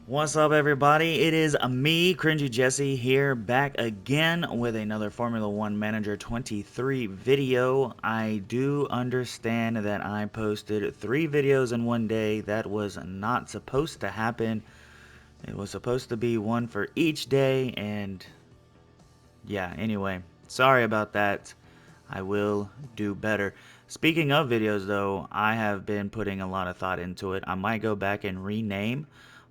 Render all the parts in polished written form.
What's up, everybody? It is me, CringeyJesse, here back again with another Formula 1 Manager 23 video. I do understand that I posted 3 videos in one day. That was not supposed to happen. It was supposed to be one for each day, and yeah, anyway, sorry about that. I will do better. Speaking of videos, though, I have been putting a lot of thought into it. I might go back and rename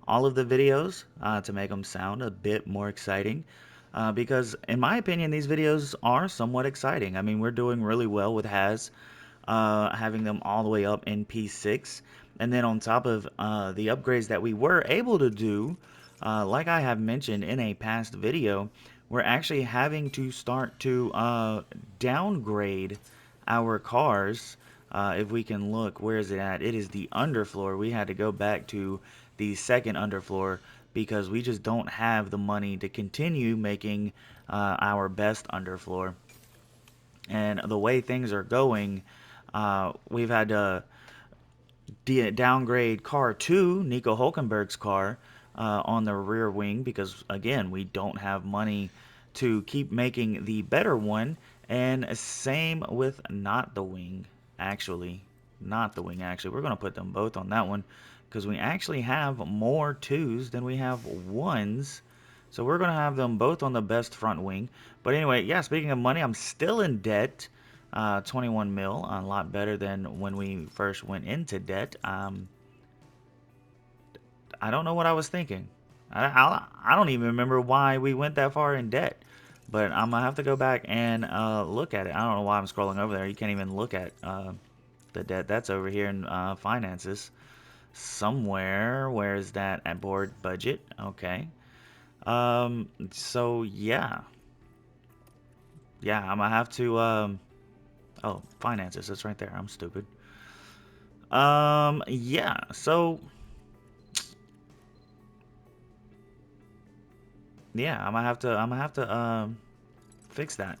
all of the videos to make them sound a bit more exciting. Because, in my opinion, these videos are somewhat exciting. I mean, we're doing really well with Haas, having them all the way up in P6. And then on top of the upgrades that we were able to do, like I have mentioned in a past video, we're actually having to start to downgrade our cars. If we can look, where is it at? It is the underfloor. We had to go back to the second underfloor because we just don't have the money to continue making our best underfloor. And the way things are going, we've had to downgrade car 2, Nico Hulkenberg's car, on the rear wing because, again, we don't have money to keep making the better one. And same with not the wing, actually. Not the wing, actually. We're going to put them both on that one because we actually have more 2s than we have 1s. So we're going to have them both on the best front wing. But anyway, yeah, speaking of money, I'm still in debt. 21 mil, a lot better than when we first went into debt. I don't know what I was thinking. I don't even remember why we went that far in debt. But I'm going to have to go back and look at it. I don't know why I'm scrolling over there. You can't even look at the debt. That's over here in finances. Somewhere. Where is that? At board budget. Okay. So, yeah. Yeah, I'm going to have to... oh, finances. That's right there. I'm stupid. Yeah, so yeah, I'm gonna have to fix that.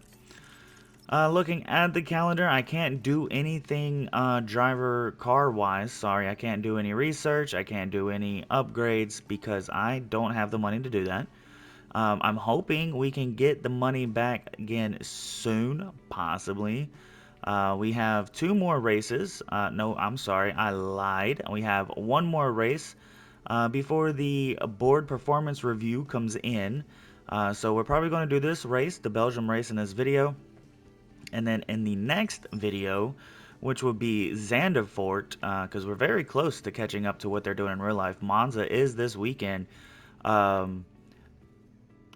Looking at the calendar, I can't do anything driver car wise. Sorry, I can't do any research. I can't do any upgrades because I don't have the money to do that. I'm hoping we can get the money back again soon, possibly. We have 2 more races. No, I'm sorry, I lied. We have 1 more race before the board performance review comes in. So we're probably going to do this race, the Belgium race, in this video. And then in the next video, which will be Zandvoort, because we're very close to catching up to what they're doing in real life. Monza is this weekend.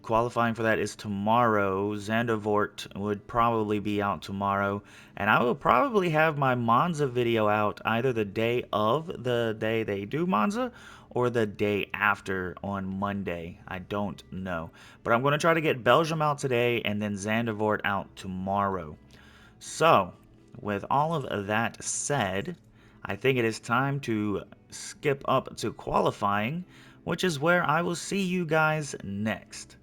Qualifying for that is tomorrow. Zandvoort would probably be out tomorrow. And I will probably have my Monza video out either the day of the day they do Monza or the day after on Monday. I don't know. But I'm going to try to get Belgium out today and then Zandvoort out tomorrow. So, with all of that said, I think it is time to skip up to qualifying, which is where I will see you guys next.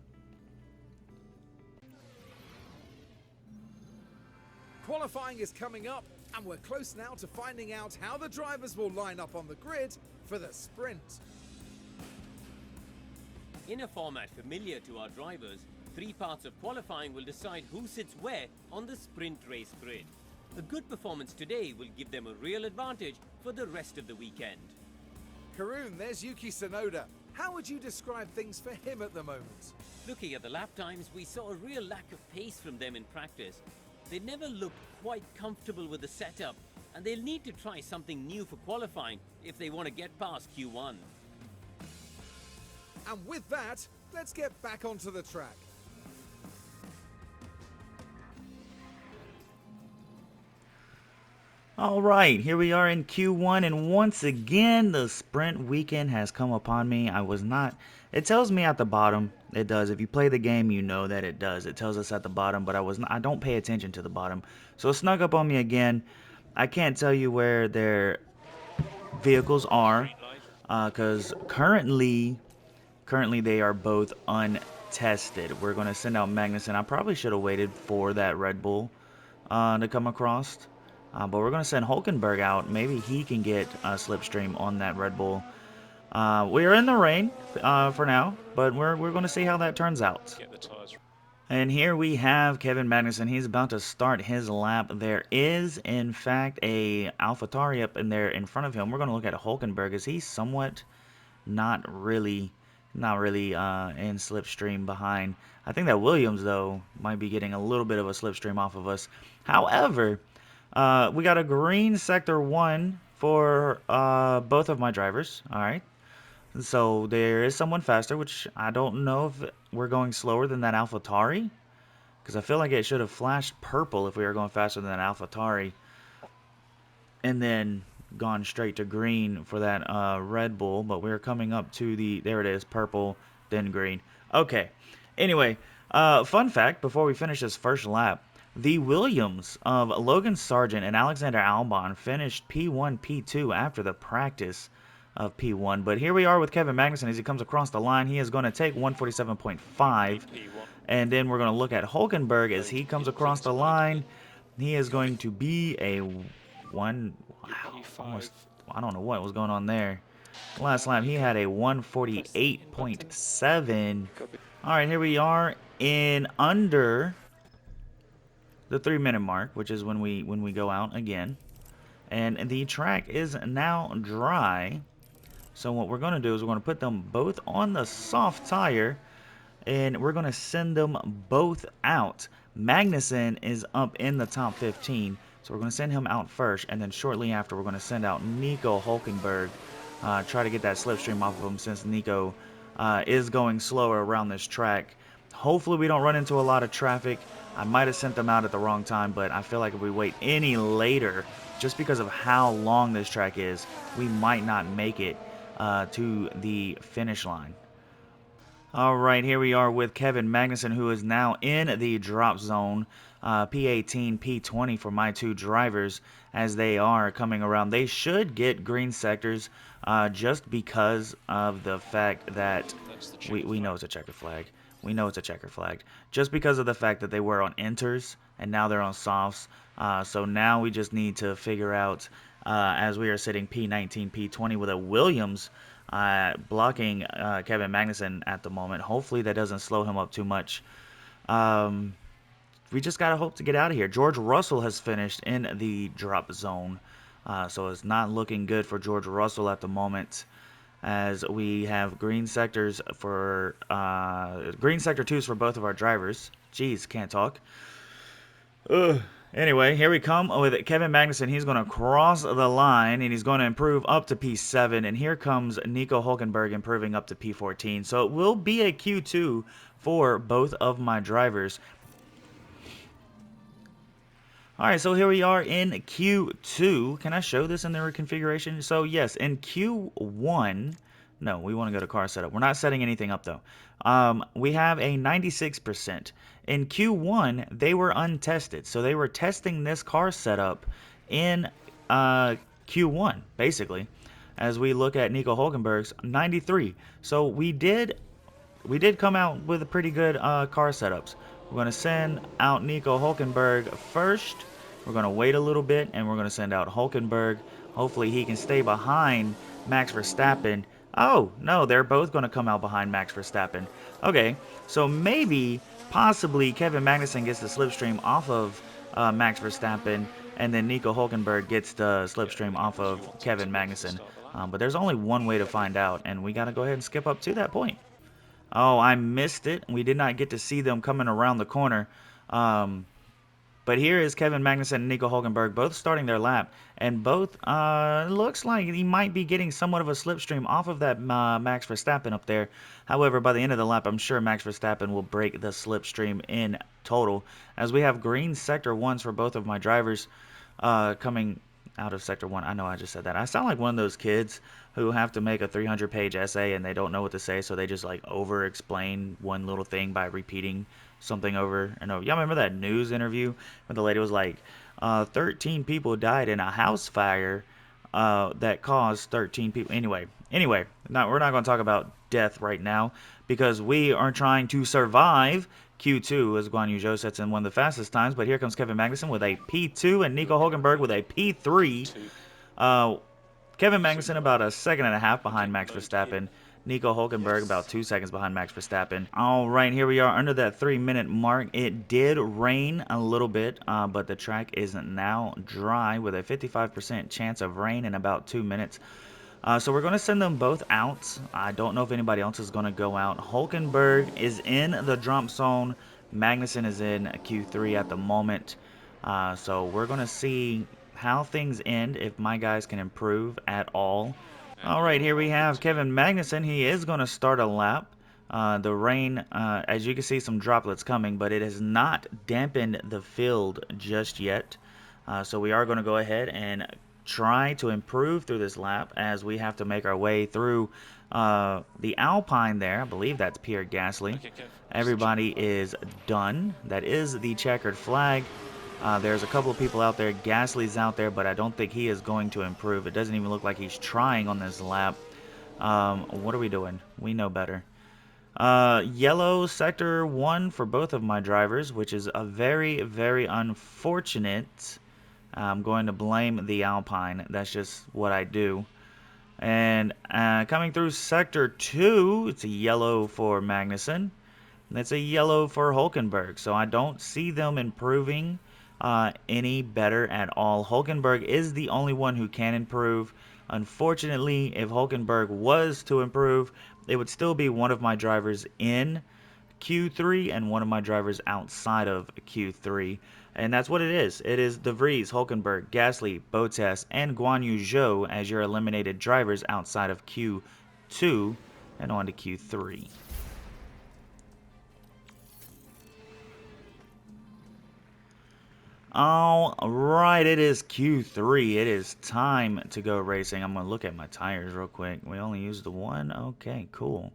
Qualifying is coming up, and we're close now to finding out how the drivers will line up on the grid for the sprint. In a format familiar to our drivers, 3 parts of qualifying will decide who sits where on the sprint race grid. A good performance today will give them a real advantage for the rest of the weekend. Karun, there's Yuki Tsunoda. How would you describe things for him at the moment? Looking at the lap times, we saw a real lack of pace from them in practice. They never looked quite comfortable with the setup, and they'll need to try something new for qualifying if they want to get past Q1. And with that, let's get back onto the track. Alright, here we are in Q1, and once again, the sprint weekend has come upon me. It tells me at the bottom, it does. If you play the game, you know that it does. It tells us at the bottom, but I don't pay attention to the bottom. So it snuck up on me again. I can't tell you where their vehicles are, because currently they are both untested. We're going to send out Magnussen. I probably should have waited for that Red Bull to come across. But we're going to send Hulkenberg out. Maybe he can get a slipstream on that Red Bull. We're in the rain for now, but we're going to see how that turns out. Get the tires. And here we have Kevin Magnussen. He's about to start his lap. There is, in fact, a AlphaTauri up in there in front of him. We're going to look at Hulkenberg. Is he somewhat not really in slipstream behind? I think that Williams, though, might be getting a little bit of a slipstream off of us. However, we got a green sector 1 for both of my drivers. All right. So there is someone faster, which I don't know if we're going slower than that AlphaTauri, because I feel like it should have flashed purple if we were going faster than that AlphaTauri, and then gone straight to green for that Red Bull. But we're coming up to the, there it is, purple, then green. Okay. Anyway, fun fact before we finish this first lap. The Williams of Logan Sargent and Alexander Albon finished P1, P2 after the practice of P1. But here we are with Kevin Magnussen as he comes across the line. He is going to take 147.5. And then we're going to look at Hulkenberg as he comes across the line. He is going to be a one. Wow, almost, I don't know what was going on there. Last lap he had a 148.7. All right, here we are in under the 3-minute mark, which is when we go out again. And the track is now dry. So what we're going to do is we're going to put them both on the soft tire, and we're going to send them both out. Magnussen is up in the top 15, so we're going to send him out first, and then shortly after we're going to send out Nico Hulkenberg. Try to get that slipstream off of him since Nico is going slower around this track. Hopefully we don't run into a lot of traffic. I might have sent them out at the wrong time, but I feel like if we wait any later, just because of how long this track is, we might not make it to the finish line. All right, here we are with Kevin Magnussen, who is now in the drop zone. P18, P20 for my two drivers as they are coming around. They should get green sectors just because of the fact that we know it's a checker flag. We know it's a checker flag. Just because of the fact that they were on inters and now they're on softs. So now we just need to figure out, as we are sitting P19, P20 with a Williams blocking Kevin Magnussen at the moment. Hopefully that doesn't slow him up too much. We just got to hope to get out of here. George Russell has finished in the drop zone. So it's not looking good for George Russell at the moment, as we have green sectors for green sector 2s for both of our drivers. Jeez, can't talk. Anyway, here we come with Kevin Magnussen. He's going to cross the line, and he's going to improve up to P7. And here comes Nico Hulkenberg improving up to P14. So it will be a Q2 for both of my drivers. All right, so here we are in Q2. Can I show this in the configuration? So yes, in Q1, no, we want to go to car setup. We're not setting anything up though. We have a 96%. In Q1, they were untested. So they were testing this car setup in Q1, basically. As we look at Nico Hulkenberg's 93. So we did come out with a pretty good car setups. We're going to send out Nico Hulkenberg first. We're going to wait a little bit, and we're going to send out Hulkenberg. Hopefully he can stay behind Max Verstappen. Oh, no, they're both going to come out behind Max Verstappen. Okay, so maybe, possibly, Kevin Magnussen gets the slipstream off of Max Verstappen, and then Nico Hulkenberg gets the slipstream off of Kevin Magnussen. But there's only one way to find out, and we got to go ahead and skip up to that point. Oh, I missed it. We did not get to see them coming around the corner. But here is Kevin Magnussen and Nico Hulkenberg both starting their lap. And both looks like he might be getting somewhat of a slipstream off of that Max Verstappen up there. However, by the end of the lap, I'm sure Max Verstappen will break the slipstream in total. As we have green sector 1s for both of my drivers coming out of sector 1. I know I just said that. I sound like one of those kids who have to make a 300-page essay and they don't know what to say, so they just like over-explain one little thing by repeating something over and over. Y'all remember that news interview when the lady was like, 13 people died in a house fire that caused 13 people. Anyway, we're not going to talk about death right now because we are trying to survive Q2 as Guan Yu Zhou sets in one of the fastest times. But here comes Kevin Magnussen with a P2 and Nico Hulkenberg with a P3. Kevin Magnussen about a second and a half behind Max Verstappen. Nico Hulkenberg about 2 seconds behind Max Verstappen. All right, here we are under that 3-minute mark. It did rain a little bit, but the track is now dry with a 55% chance of rain in about 2 minutes. So we're going to send them both out. I don't know if anybody else is going to go out. Hulkenberg is in the drop zone. Magnussen is in Q3 at the moment. So we're going to see how things end, if my guys can improve at all. All right, here we have Kevin Magnussen. He is going to start a lap. The rain, as you can see, some droplets coming, but it has not dampened the field just yet. So we are going to go ahead and try to improve through this lap as we have to make our way through the Alpine there. I believe that's Pierre Gasly. Everybody is done. That is the checkered flag. There's a couple of people out there. Gasly's out there, but I don't think he is going to improve. It doesn't even look like he's trying on this lap. What are we doing? We know better. Yellow sector 1 for both of my drivers, which is a very, very unfortunate. I'm going to blame the Alpine. That's just what I do. And coming through sector 2, it's a yellow for Magnussen. It's a yellow for Hulkenberg. So I don't see them improving any better at all. Hulkenberg is the only one who can improve. Unfortunately, if Hulkenberg was to improve, it would still be one of my drivers in Q3 and one of my drivers outside of Q3. And that's what it is. It is De Vries, Hulkenberg, Gasly, Bottas, and Guan Yu Zhou as your eliminated drivers outside of Q2 and on to Q3. All right, it is Q3. It is time to go racing. I'm going to look at my tires real quick. We only used the one. Okay, cool.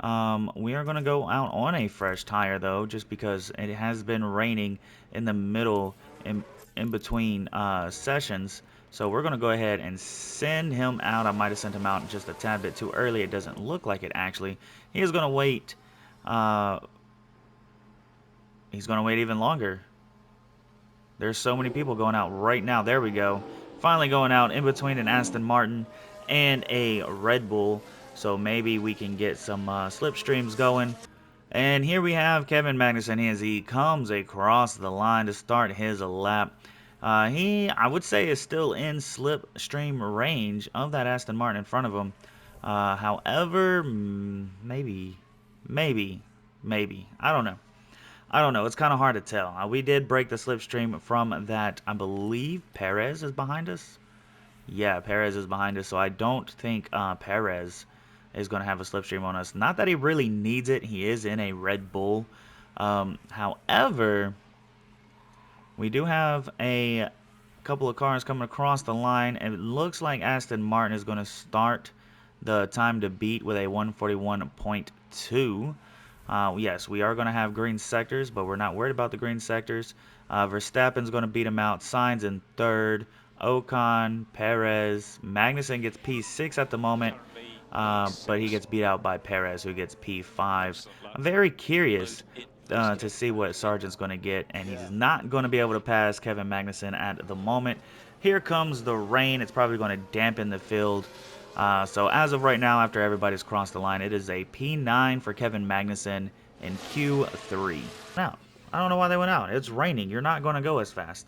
We are going to go out on a fresh tire, though, just because it has been raining in the middle, in between sessions. So we're going to go ahead and send him out. I might have sent him out just a tad bit too early. It doesn't look like it, actually. He is going to wait. He's going to wait even longer. There's so many people going out right now. There we go. Finally going out in between an Aston Martin and a Red Bull. So maybe we can get some slipstreams going. And here we have Kevin Magnussen as he comes across the line to start his lap. He, I would say, is still in slipstream range of that Aston Martin in front of him. However, maybe. I don't know. It's kind of hard to tell. We did break the slipstream from that. I believe Perez is behind us. Yeah, Perez is behind us. So I don't think Perez is going to have a slipstream on us. Not that he really needs it. He is in a Red Bull. However, we do have a couple of cars coming across the line. And it looks like Aston Martin is going to start the time to beat with a 141.2. Yes, we are going to have green sectors, but we're not worried about the green sectors. Verstappen's going to beat him out. Sainz in third. Ocon, Perez. Magnussen gets P6 at the moment, but he gets beat out by Perez, who gets P5. I'm very curious to see what Sargent's going to get, and he's not going to be able to pass Kevin Magnussen at the moment. Here comes the rain. It's probably going to dampen the field. So as of right now, after everybody's crossed the line, it is a P9 for Kevin Magnussen in Q3. Now, I don't know why they went out. It's raining. You're not going to go as fast.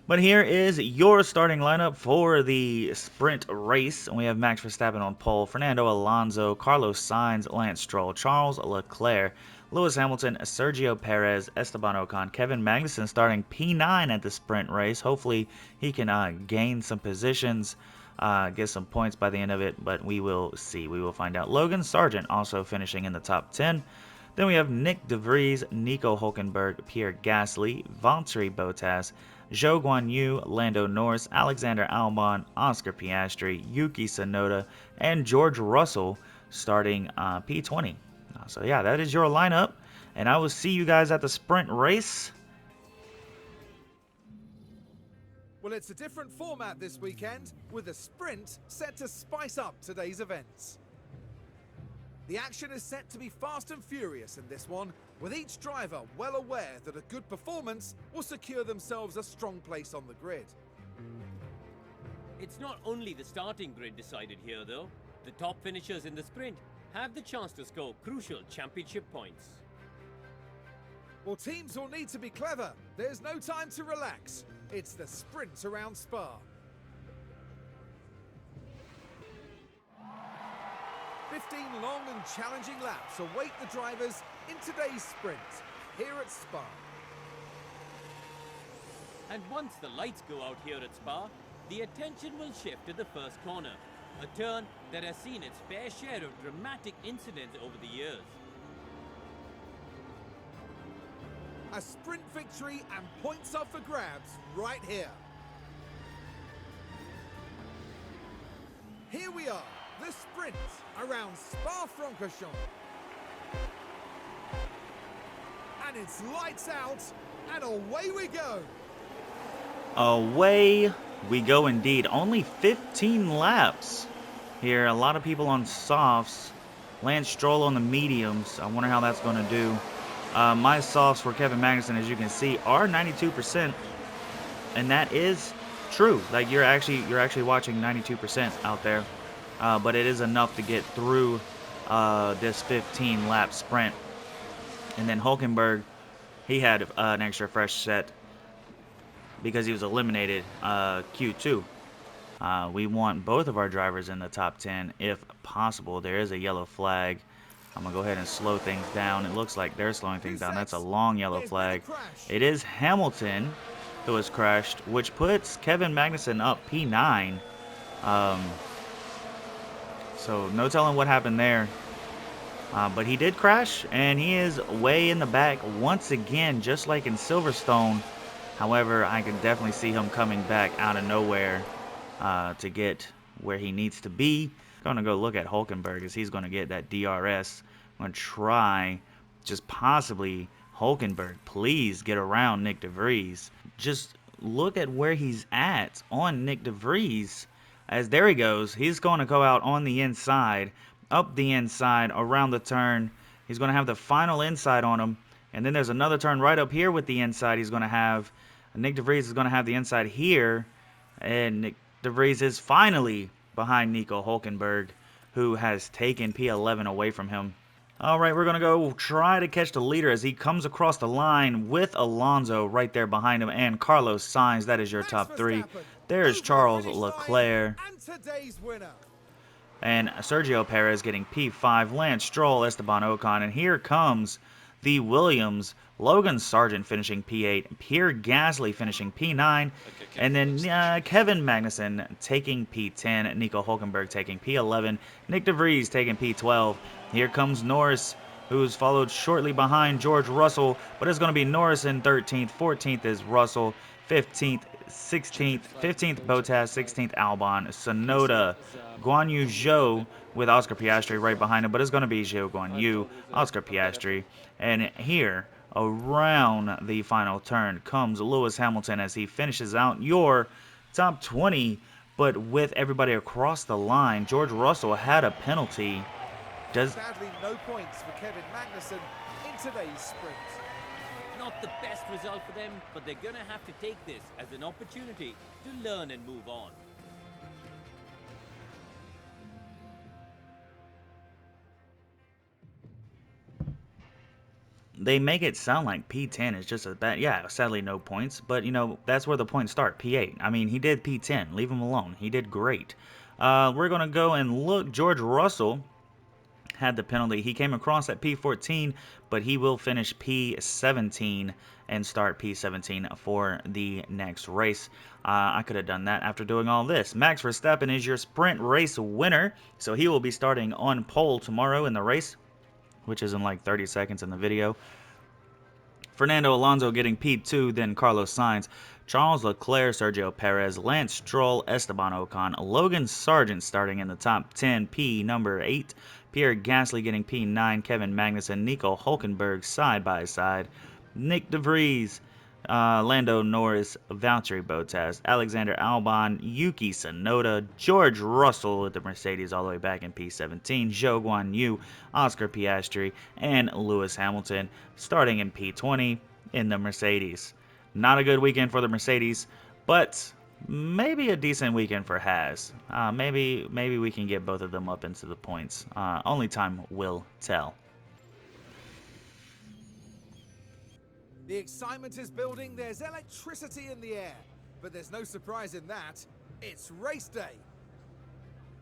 But here is your starting lineup for the sprint race. We have Max Verstappen on pole, Fernando Alonso, Carlos Sainz, Lance Stroll, Charles Leclerc, Lewis Hamilton, Sergio Perez, Esteban Ocon, Kevin Magnussen starting P9 at the sprint race. Hopefully he can gain some positions. Get some points by the end of it, but we will see. We will find out. Logan Sargent also finishing in the top 10. Then we have Nick De Vries, Nico Hulkenberg, Pierre Gasly, Valtteri Bottas, Zhou Guanyu, Lando Norris, Alexander Albon, Oscar Piastri, Yuki Tsunoda, and George Russell starting P20. So yeah, that is your lineup, and I will see you guys at the sprint race. Well, it's a different format this weekend, with a sprint set to spice up today's events. The action is set to be fast and furious in this one, with each driver well aware that a good performance will secure themselves a strong place on the grid. It's not only the starting grid decided here, though. The top finishers in the sprint have the chance to score crucial championship points. Well, teams will need to be clever. There's no time to relax. It's the sprint around Spa. 15 long and challenging laps await the drivers in today's sprint here at Spa. And once the lights go out here at Spa, the attention will shift to the first corner, a turn that has seen its fair share of dramatic incidents over the years. A sprint victory and points up for grabs right here. Here we are, the sprint around Spa-Francorchamps. And it's lights out, and away we go. Away we go indeed. Only 15 laps here. A lot of people on softs. Lance Stroll on the mediums. I wonder how that's going to do. My softs for Kevin Magnussen, as you can see, are 92%, and that is true. Like you're actually watching 92% out there, but it is enough to get through this 15-lap sprint. And then Hulkenberg, he had an extra fresh set because he was eliminated Q2. We want both of our drivers in the top 10 if possible. There is a yellow flag. I'm going to go ahead and slow things down. It looks like they're slowing things down. That's a long yellow flag. It is Hamilton who has crashed, which puts Kevin Magnussen up P9. So no telling what happened there. But he did crash, and he is way in the back once again, just like in Silverstone. However, I can definitely see him coming back out of nowhere to get where he needs to be. Going to go look at Hulkenberg as he's going to get that DRS. I'm going to try just possibly Hulkenberg. Please get around Nick DeVries. Just look at where he's at on Nick DeVries. As there he goes. He's going to go out on the inside, up the inside, around the turn. He's going to have the final inside on him. And then there's another turn right up here with the inside he's going to have. Nick DeVries is going to have the inside here. And Nick DeVries is finally behind Nico Hulkenberg, who has taken P11 away from him. All right, we're going to go try to catch the leader as he comes across the line with Alonso right there behind him and Carlos Sainz. That is your top three. There's Charles Leclerc. And today's winner. And Sergio Perez getting P5, Lance Stroll, Esteban Ocon, and here comes the Williams, Logan Sargent finishing P8, Pierre Gasly finishing P9, and then Kevin Magnussen taking P10, Nico Hulkenberg taking P11, Nick DeVries taking P12. Here comes Norris, who's followed shortly behind George Russell, but it's going to be Norris in 13th, 14th is Russell, 15th, 16th, 15th Bottas, 16th Albon, Tsunoda, Guan Yu Zhou with Oscar Piastri right behind him, but it's going to be Zhou Guan Yu, Oscar Piastri, and here around the final turn comes Lewis Hamilton as he finishes out your top 20, but with everybody across the line. George Russell had a penalty. Sadly, no points for Kevin Magnussen in today's sprint. Not the best result for them, but they're going to have to take this as an opportunity to learn and move on. They make it sound like P10 is just a bad. Yeah, sadly no points, but you know that's where the points start. P8. I mean, he did P10. Leave him alone. He did great. We're gonna go and look. George Russell had the penalty. He came across at P14, but he will finish P17 and start P17 for the next race. I could have done that after doing all this. Max Verstappen is your sprint race winner, so he will be starting on pole tomorrow in the race, which is in like 30 seconds in the video. Fernando Alonso getting P2, then Carlos Sainz, Charles Leclerc, Sergio Perez, Lance Stroll, Esteban Ocon, Logan Sargent starting in the top 10, P number 8, Pierre Gasly getting P9, Kevin Magnussen, Nico Hulkenberg side by side, Nick DeVries, Lando Norris, Valtteri Bottas, Alexander Albon, Yuki Tsunoda, George Russell with the Mercedes all the way back in P17, Zhou Guan Yu, Oscar Piastri, and Lewis Hamilton starting in P20 in the Mercedes. Not a good weekend for the Mercedes, but maybe a decent weekend for Haas. Maybe we can get both of them up into the points. Only time will tell. The excitement is building, there's electricity in the air. But there's no surprise in that. It's race day.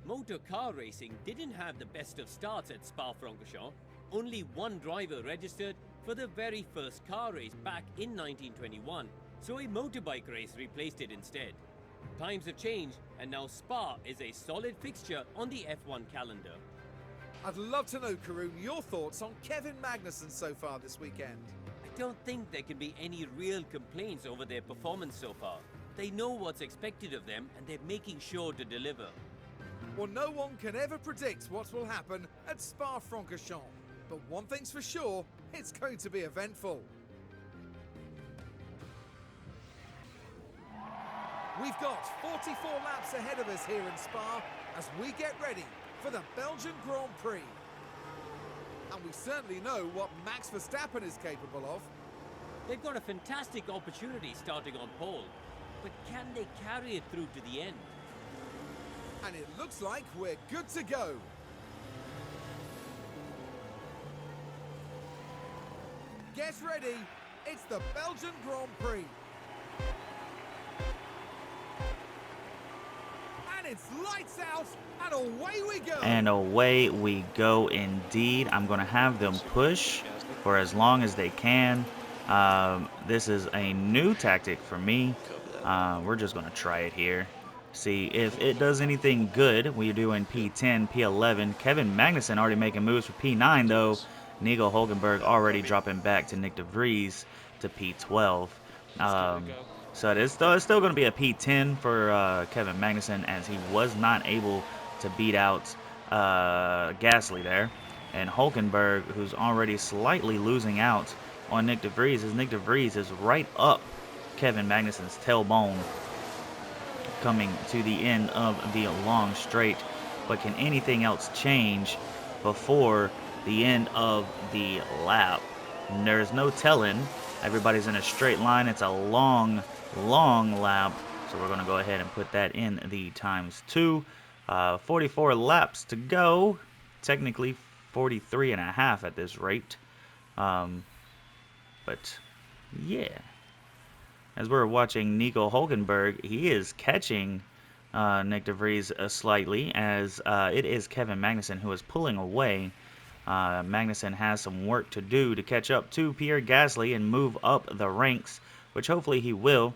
Motor car racing didn't have the best of starts at Spa-Francorchamps. Only one driver registered for the very first car race back in 1921, so a motorbike race replaced it instead. Times have changed, and now Spa is a solid fixture on the F1 calendar. I'd love to know, Karun, your thoughts on Kevin Magnussen so far this weekend. I don't think there can be any real complaints over their performance so far. They know what's expected of them, and they're making sure to deliver. Well, no one can ever predict what will happen at Spa-Francorchamps. But one thing's for sure, it's going to be eventful. We've got 44 laps ahead of us here in Spa as we get ready for the Belgian Grand Prix. And we certainly know what Max Verstappen is capable of. They've got a fantastic opportunity starting on pole, but can they carry it through to the end? And it looks like we're good to go. Get ready, it's the Belgian Grand Prix. And it's lights out, and away we go. And away we go indeed. I'm going to have them push for as long as they can. This is a new tactic for me. We're just going to try it here. See if it does anything good. We're doing P10, P11. Kevin Magnussen already making moves for P9 though. Nico Hulkenberg already dropping back to Nick De Vries to P12. So it's still going to be a P10 for Kevin Magnussen, as he was not able to beat out Gasly there. And Hulkenberg, who's already slightly losing out on Nick De Vries, as Nick De Vries is right up Kevin Magnussen's tailbone coming to the end of the long straight. But can anything else change before the end of the lap? There's no telling. Everybody's in a straight line. It's a long lap, so we're going to go ahead and put that in the ×2. 44 laps to go, technically 43 and a half at this rate. But yeah, as we're watching Nico Hulkenberg, he is catching Nick De Vries slightly, as it is Kevin Magnussen who is pulling away. Magnussen has some work to do to catch up to Pierre Gasly and move up the ranks, which hopefully he will.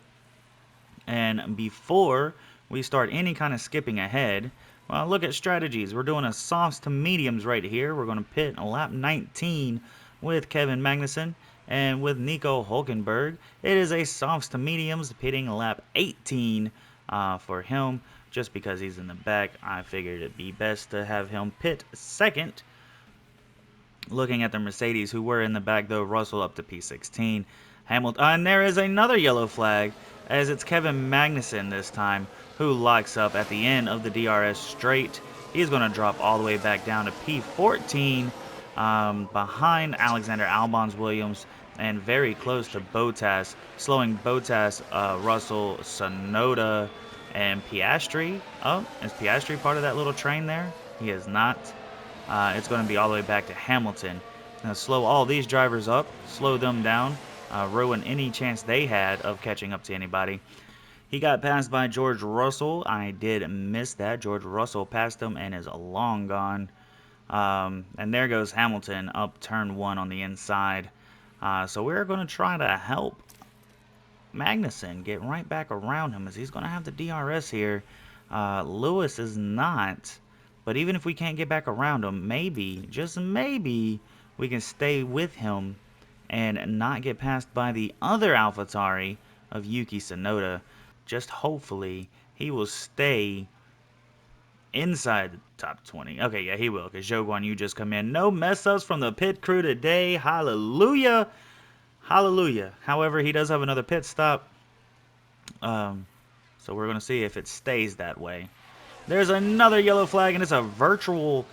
And before we start any kind of skipping ahead, well, look at strategies. We're doing a softs to mediums right here. We're going to pit a lap 19 with Kevin Magnussen, and with Nico Hulkenberg, it is a softs to mediums, pitting a lap 18 for him. Just because he's in the back, I figured it'd be best to have him pit second. Looking at the Mercedes, who were in the back though, Russell up to P16. Hamilton, and there is another yellow flag, as it's Kevin Magnussen this time, who locks up at the end of the DRS straight. He's going to drop all the way back down to P14, behind Alexander Albon's Williams, and very close to Bottas, slowing Bottas, Russell, Tsunoda, and Piastri. Oh, is Piastri part of that little train there? He is not. It's going to be all the way back to Hamilton. Now slow all these drivers up, slow them down, ruin any chance they had of catching up to anybody. He got passed by George Russell. I did miss that. George Russell passed him and is long gone. And there goes Hamilton up turn 1 on the inside. So we're going to try to help Magnussen get right back around him, as he's going to have the DRS here. Lewis is not. But even if we can't get back around him, maybe, just maybe, we can stay with him and not get passed by the other AlphaTauri of Yuki Tsunoda. Just hopefully he will stay inside the top 20. Okay, yeah, he will, because Zhou Guan Yu just come in. No mess-ups from the pit crew today. Hallelujah. Hallelujah. However, he does have another pit stop. So we're going to see if it stays that way. There's another yellow flag, and it's a virtual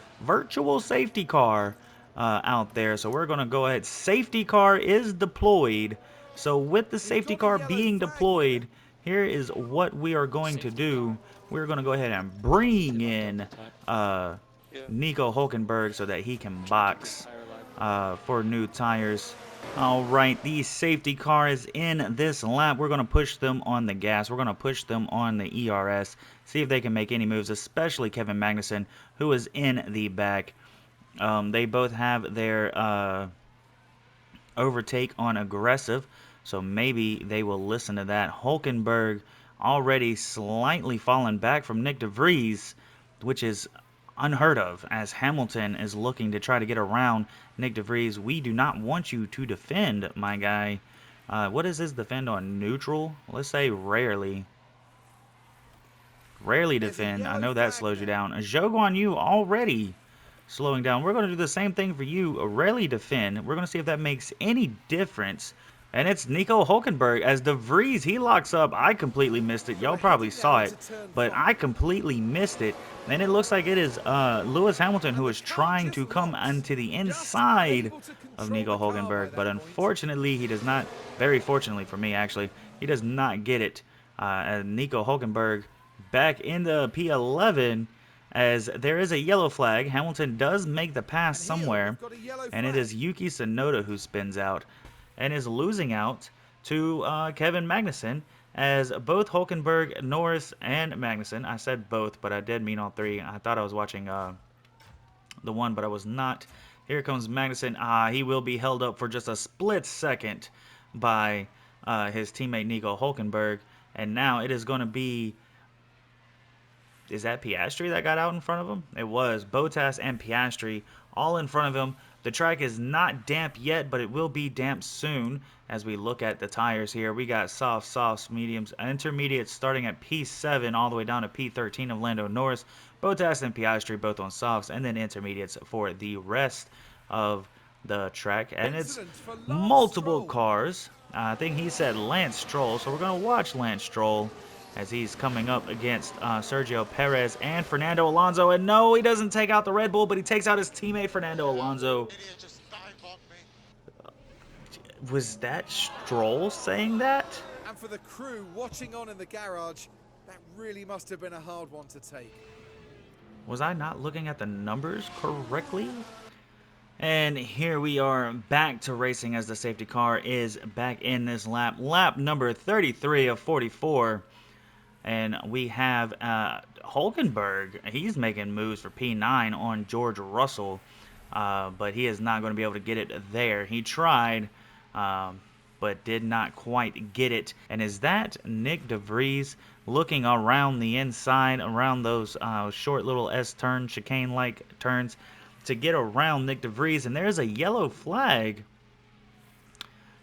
safety car out there. So we're going to go ahead. Safety car is deployed. So with the safety car being deployed, here is what we are going to do. We're going to go ahead and bring in Nico Hulkenberg so that he can box for new tires. All right, the safety car is in this lap. We're going to push them on the gas. We're going to push them on the ERS, see if they can make any moves, especially Kevin Magnussen, who is in the back. They both have their overtake on aggressive, so maybe they will listen to that. Hulkenberg already slightly fallen back from Nick DeVries, which is unheard of, as Hamilton is looking to try to get around Nick DeVries. We do not want you to defend, my guy. What is his defend on neutral? Let's say rarely. Rarely defend. I know that slows you down. Zhou Guan Yu already slowing down. We're going to do the same thing for you. Rarely defend. We're going to see if that makes any difference. And it's Nico Hulkenberg as DeVries. He locks up. I completely missed it. Y'all probably saw it, but I completely missed it. And it looks like it is Lewis Hamilton who is trying to come onto the inside of Nico Hulkenberg. But unfortunately, he does not, very fortunately for me actually, he does not get it. Nico Hulkenberg back in the P11 as there is a yellow flag. Hamilton does make the pass somewhere, and it is Yuki Tsunoda who spins out and is losing out to Kevin Magnussen, as both Hulkenberg, Norris, and Magnussen, I said both, but I did mean all three. I thought I was watching the one, but I was not. Here comes Magnussen. He will be held up for just a split second by his teammate Nico Hulkenberg, and now it is going to be... Is that Piastri that got out in front of him? It was. Bottas and Piastri all in front of him. The track is not damp yet, but it will be damp soon as we look at the tires here. We got softs, mediums, intermediates starting at P7 all the way down to P13 of Lando Norris. Bottas and Piastri both on softs, and then intermediates for the rest of the track. And it's multiple cars. I think he said Lance Stroll, so we're going to watch Lance Stroll as he's coming up against Sergio Perez and Fernando Alonso. And no, he doesn't take out the Red Bull, but he takes out his teammate Fernando Alonso. Was that Stroll saying that? And for the crew watching on in the garage, that really must have been a hard one to take. Was I not looking at the numbers correctly? And here we are back to racing as the safety car is back in this lap. Lap number 33 of 44. And we have Hulkenberg. He's making moves for P9 on George Russell, but he is not going to be able to get it there. He tried, but did not quite get it. And is that Nick DeVries looking around the inside, around those short little S-turn, chicane-like turns to get around Nick DeVries? And there's a yellow flag.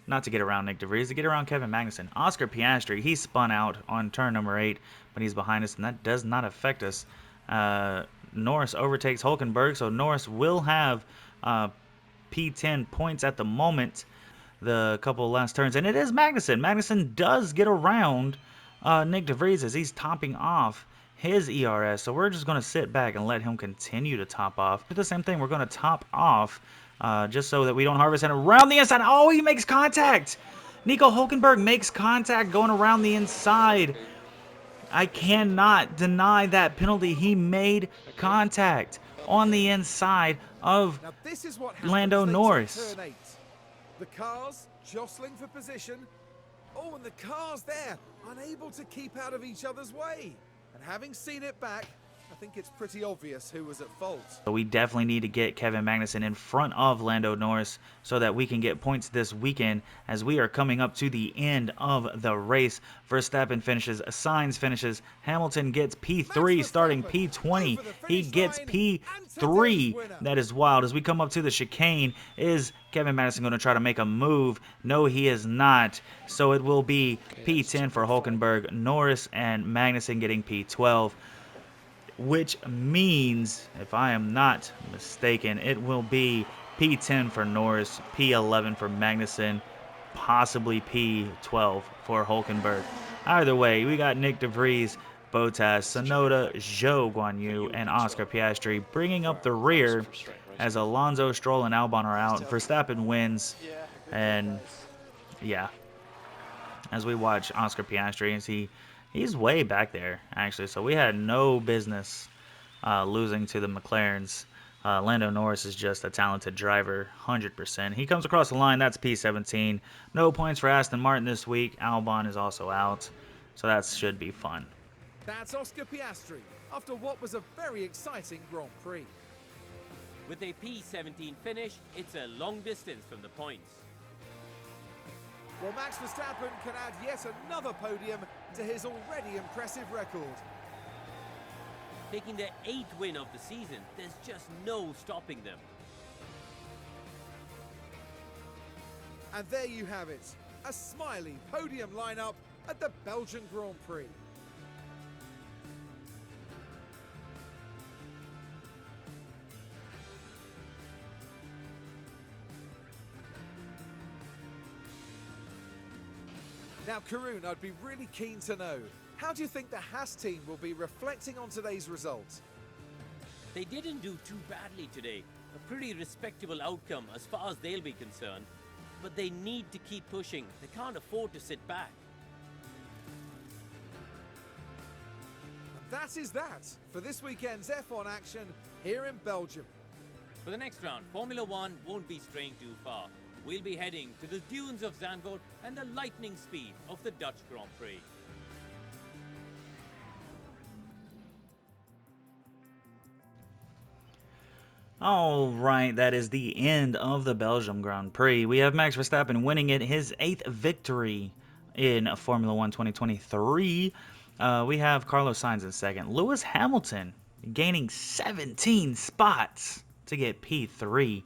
Not to get around Nick DeVries, to get around Kevin Magnussen. Oscar Piastri, he spun out on turn number 8, but he's behind us, and that does not affect us. Norris overtakes Hulkenberg, so Norris will have P10 points at the moment, the couple last turns. And it is Magnussen. Magnussen does get around Nick DeVries as he's topping off his ERS, so we're just going to sit back and let him continue to top off. Do the same thing, we're going to top off just so that we don't harvest. And around the inside, oh, he makes contact. Nico Hulkenberg makes contact going around the inside. I cannot deny that penalty. He made contact on the inside of Lando Norris. The cars jostling for position. Oh, and the cars there, unable to keep out of each other's way. And having seen it back, I think it's pretty obvious who was at fault. So we definitely need to get Kevin Magnussen in front of Lando Norris so that we can get points this weekend as we are coming up to the end of the race. Verstappen finishes, Sainz finishes, Hamilton gets P3 starting P20. He gets P3. That is wild. As we come up to the chicane, is Kevin Magnussen going to try to make a move? No, he is not. So it will be P10 for Hulkenberg, Norris and Magnussen getting P12. Which means, if I am not mistaken, it will be P10 for Norris, P11 for Magnussen, possibly P12 for Hulkenberg. Either way, we got Nick DeVries, Bottas, Tsunoda, Zhou Guan Yu, and Oscar Piastri bringing up the rear as Alonso, Stroll, and Albon are out. Verstappen wins, and yeah. as we watch Oscar Piastri as he's way back there actually. So we had no business losing to the McLarens. Lando Norris is just a talented driver, 100%. He comes across the line. That's P17. No points for Aston Martin this week. Albon is also out, so that should be fun. That's Oscar Piastri after what was a very exciting Grand Prix. With a P17 finish, it's a long distance from the points. Well, Max Verstappen can add yet another podium to his already impressive record. Taking their 8th win of the season, there's just no stopping them. And there you have it, a smiley podium lineup at the Belgian Grand Prix. Now, Karun, I'd be really keen to know, how do you think the Haas team will be reflecting on today's result? They didn't do too badly today. A pretty respectable outcome as far as they'll be concerned. But they need to keep pushing. They can't afford to sit back. And that is that for this weekend's F1 action here in Belgium. For the next round, Formula One won't be straying too far. We'll be heading to the dunes of Zandvoort and the lightning speed of the Dutch Grand Prix. All right, that is the end of the Belgium Grand Prix. We have Max Verstappen winning it, his 8th victory in Formula One 2023. We have Carlos Sainz in second. Lewis Hamilton gaining 17 spots to get P3.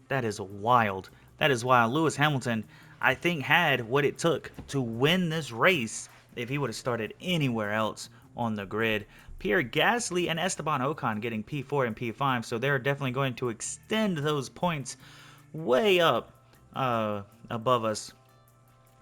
That is wild. That is wild. Lewis Hamilton, I think, had what it took to win this race if he would have started anywhere else on the grid. Pierre Gasly and Esteban Ocon getting P4 and P5, so they're definitely going to extend those points way up above us.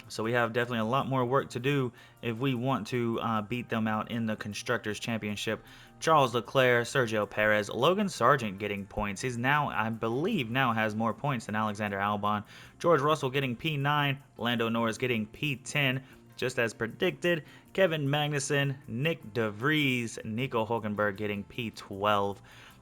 So we have definitely a lot more work to do if we want to beat them out in the Constructors' Championship. Charles Leclerc, Sergio Perez, Logan Sargent getting points. He's now, I believe, now has more points than Alexander Albon. George Russell getting P9, Lando Norris getting P10, just as predicted. Kevin Magnussen, Nick De Vries, Nico Hulkenberg getting P12.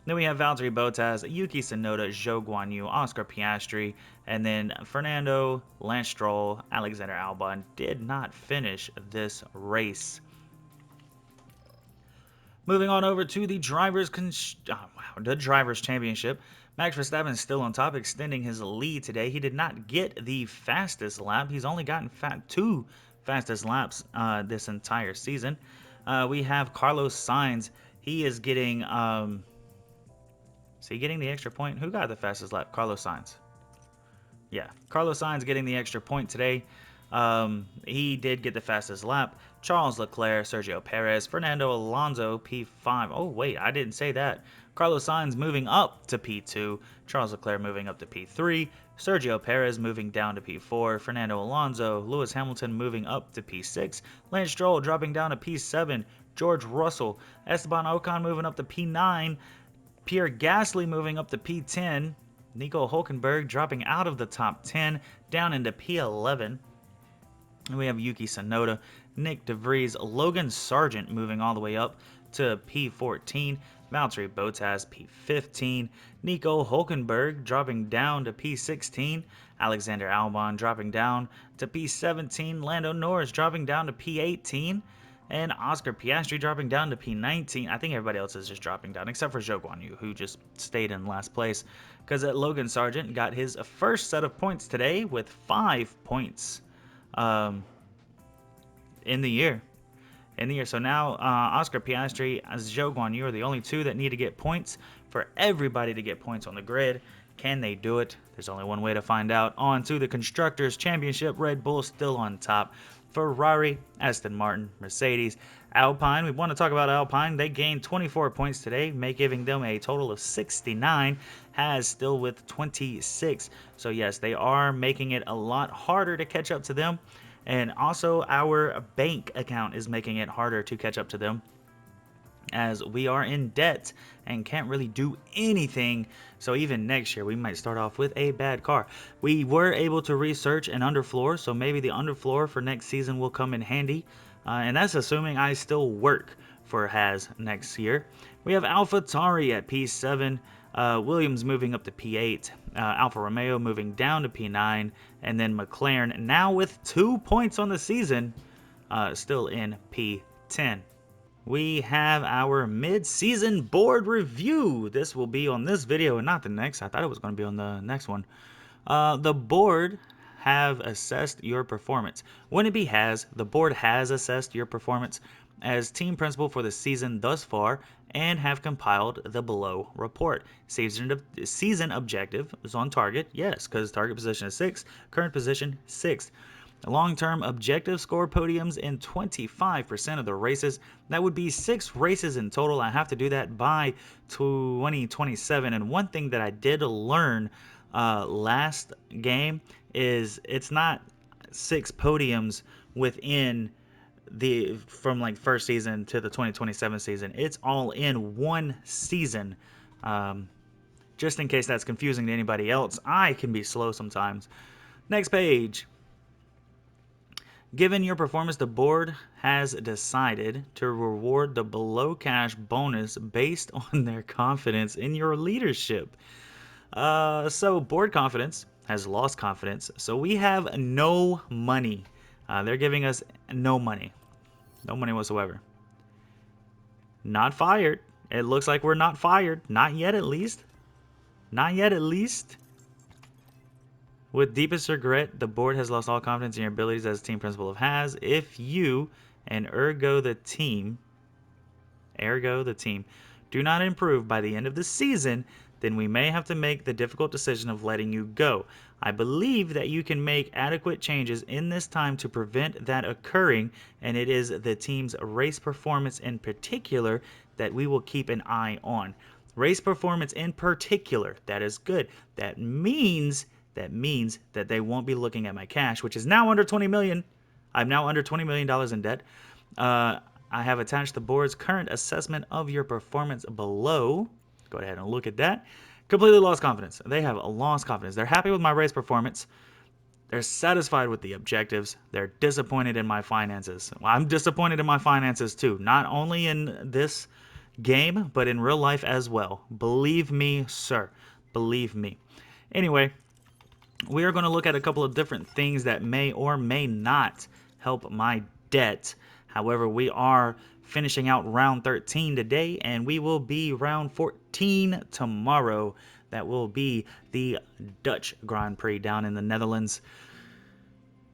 Then we have Valtteri Bottas, Yuki Tsunoda, Zhou Guanyu, Oscar Piastri, and then Fernando, Lance Stroll, Alexander Albon did not finish this race. Moving on over to the Drivers' Championship. Max Verstappen is still on top, extending his lead today. He did not get the fastest lap. He's only gotten 2 fastest laps this entire season. We have Carlos Sainz. He is getting... is he getting the extra point? Who got the fastest lap? Carlos Sainz. Yeah, Carlos Sainz getting the extra point today. He did get the fastest lap. Charles Leclerc, Sergio Perez, Fernando Alonso, P5. Oh, wait, I didn't say that. Carlos Sainz moving up to P2. Charles Leclerc moving up to P3. Sergio Perez moving down to P4. Fernando Alonso, Lewis Hamilton moving up to P6. Lance Stroll dropping down to P7. George Russell, Esteban Ocon moving up to P9. Pierre Gasly moving up to P10. Nico Hulkenberg dropping out of the top 10 down into P11. And we have Yuki Tsunoda, Nick De Vries, Logan Sargent moving all the way up to P14. Valtteri Bottas, P15. Nico Hulkenberg dropping down to P16. Alexander Albon dropping down to P17. Lando Norris dropping down to P18. And Oscar Piastri dropping down to P19. I think everybody else is just dropping down, except for Zhou Guanyu, who just stayed in last place. Because Logan Sargent got his first set of points today with 5 points in the year. So now Oscar Piastri and Zhou Guanyu are the only 2 that need to get points for everybody to get points on the grid. Can they do it? There's only one way to find out. On to the Constructors' Championship. Red Bull still on top. Ferrari, Aston Martin, Mercedes, Alpine. We want to talk about Alpine. They gained 24 points today, giving them a total of 69. Haas still with 26. So yes, they are making it a lot harder to catch up to them. And also our bank account is making it harder to catch up to them. as we are in debt and can't really do anything. So even next year we might start off with a bad car. We were able to research an underfloor, so maybe the underfloor for next season will come in handy, and that's assuming I still work for Haas next year. We have AlphaTauri at P7, Williams moving up to P8, Alfa Romeo moving down to P9, and then McLaren now with 2 points on the season, still in P10. We have our mid-season board review. This will be on this video and not the next. I thought it was going to be on the next one. The board have assessed your performance. When it be has, the board has assessed your performance as team principal for the season thus far and have compiled the below report. Season objective is on target, yes, because target position is 6th, current position 6th. Long-term objective score podiums in 25% of the races. That would be 6 races in total. I have to do that by 2027. And one thing that I did learn last game is it's not 6 podiums within from like first season to the 2027 season. It's all in one season. Just in case that's confusing to anybody else, I can be slow sometimes. Next page. Given your performance, the board has decided to reward the below cash bonus based on their confidence in your leadership. So board confidence has lost confidence, so we have no money. They're giving us no money. No money whatsoever. Not fired. It looks like we're not fired. Not yet, at least. Not yet, at least. With deepest regret, the board has lost all confidence in your abilities as team principal of Haas. If you, and ergo the team, do not improve by the end of the season, then we may have to make the difficult decision of letting you go. I believe that you can make adequate changes in this time to prevent that occurring, and it is the team's race performance in particular that we will keep an eye on. Race performance in particular, that is good. That means that they won't be looking at my cash, which is now under 20 million. I'm now under $20 million in debt. I have attached the board's current assessment of your performance below. Go ahead and look at that. Completely lost confidence. They have lost confidence. They're happy with my race performance. They're satisfied with the objectives. They're disappointed in my finances. Well, I'm disappointed in my finances too, not only in this game, but in real life as well. Believe me, sir. Believe me. Anyway, we are going to look at a couple of different things that may or may not help my debt. However, we are finishing out round 13 today, and we will be round 14 tomorrow. That will be the Dutch Grand Prix down in the Netherlands.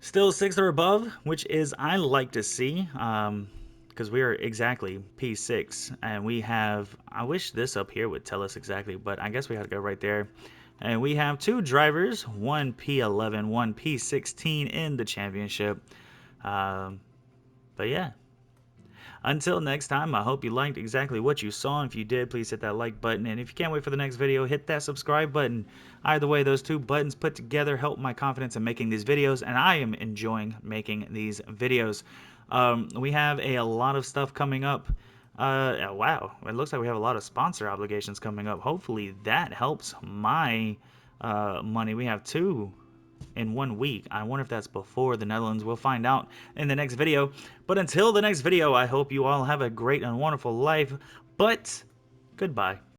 Still 6th or above, which is I like to see, because we are exactly P6, and we have, I wish this up here would tell us exactly, but I guess we have to go right there. And we have 2 drivers, one P11, one P16 in the championship. But yeah. Until next time, I hope you liked exactly what you saw. And if you did, please hit that like button. And if you can't wait for the next video, hit that subscribe button. Either way, those 2 buttons put together help my confidence in making these videos. And I am enjoying making these videos. We have a lot of stuff coming up. Wow, it looks like we have a lot of sponsor obligations coming up. Hopefully that helps my money. We have 2 in 1 week. I wonder if that's before the Netherlands. We'll find out in the next video. But until the next video, I hope you all have a great and wonderful life. But goodbye.